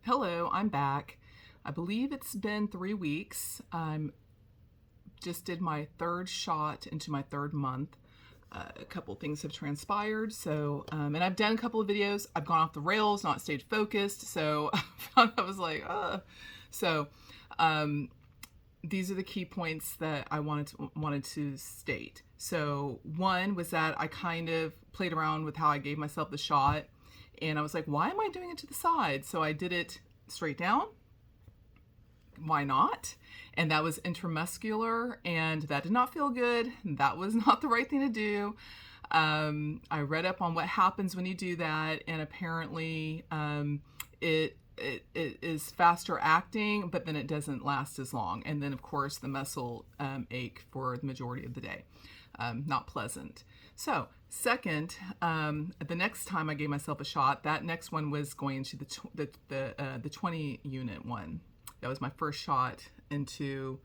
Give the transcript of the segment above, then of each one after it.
Hello, I'm back. I believe it's been 3 weeks. Just did my third shot into my third month. A couple things have transpired. And I've done a couple of videos. I've gone off the rails, not stayed focused. So I was like, So these are the key points that I wanted to state. So one was that I kind of played around with how I gave myself the shot. And I was like, why am I doing it to the side? So I did it straight down. Why not? And that was intramuscular, and that did not feel good. That was not the right thing to do. I read up on what happens when you do that, and apparently it is faster acting, but then it doesn't last as long. And then, of course, the muscle ache for the majority of the day. Not pleasant. So, second, the next time I gave myself a shot, that next one was going to the 20 unit one. That was my first shot into.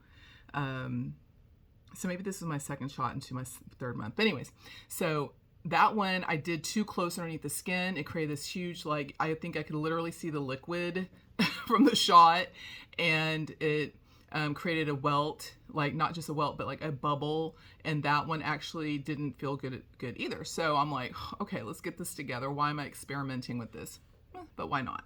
So maybe this is my second shot into my third month. But anyways, so that one I did too close underneath the skin. It created this huge, like, I think I could literally see the liquid from the shot, and it created a welt, like not just a welt, but like a bubble. And that one actually didn't feel good either. So I'm like, okay, let's get this together. Why am I experimenting with this? But why not?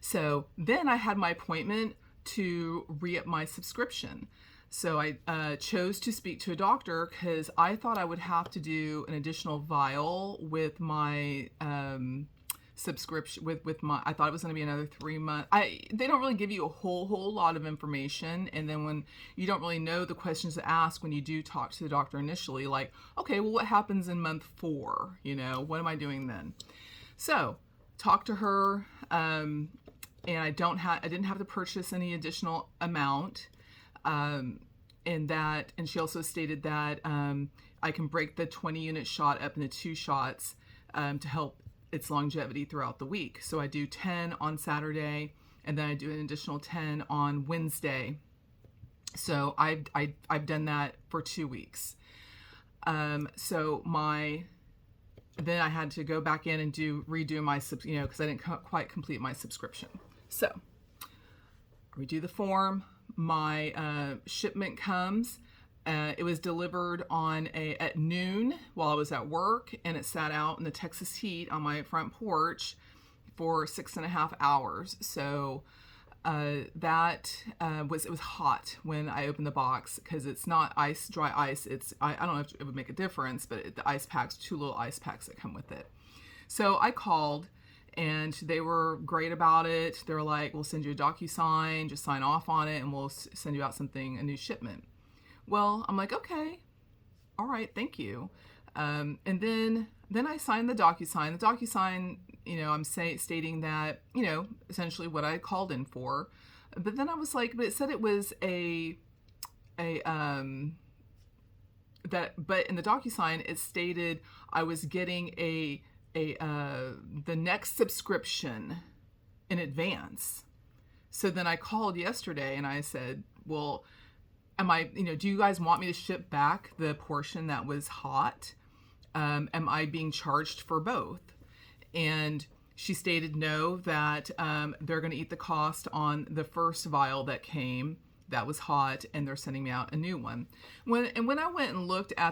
So then I had my appointment to re-up my subscription. So I chose to speak to a doctor because I thought I would have to do an additional vial with my subscription. I thought it was going to be another 3 months. They don't really give you a whole lot of information, and then when you don't really know the questions to ask when you do talk to the doctor initially, like, okay, well, what happens in month 4? What am I doing then? So talk to her, and I didn't have to purchase any additional amount. And she also stated that I can break the 20 unit shot up into 2 shots to help its longevity throughout the week. So I do 10 on Saturday, and then I do an additional 10 on Wednesday. So I've done that for 2 weeks. Then I had to go back in and redo my because I didn't quite complete my subscription. So redo the form. My shipment comes. It was delivered at noon while I was at work, and it sat out in the Texas heat on my front porch for 6.5 hours. So it was hot when I opened the box, because it's not dry ice. I don't know if it would make a difference, but the ice packs, 2 little ice packs that come with it. So I called, and they were great about it. They were like, we'll send you a DocuSign, just sign off on it, and we'll send you out a new shipment. Well, I'm like, okay, all right, thank you. And then I signed the DocuSign. The DocuSign, I'm stating that, essentially what I called in for. But then I was like, but it said it was but in the DocuSign, it stated I was getting the next subscription in advance. So then I called yesterday and I said, well, do you guys want me to ship back the portion that was hot? Am I being charged for both? And she stated no, that they're going to eat the cost on the first vial that came that was hot, and they're sending me out a new one. When I went and looked at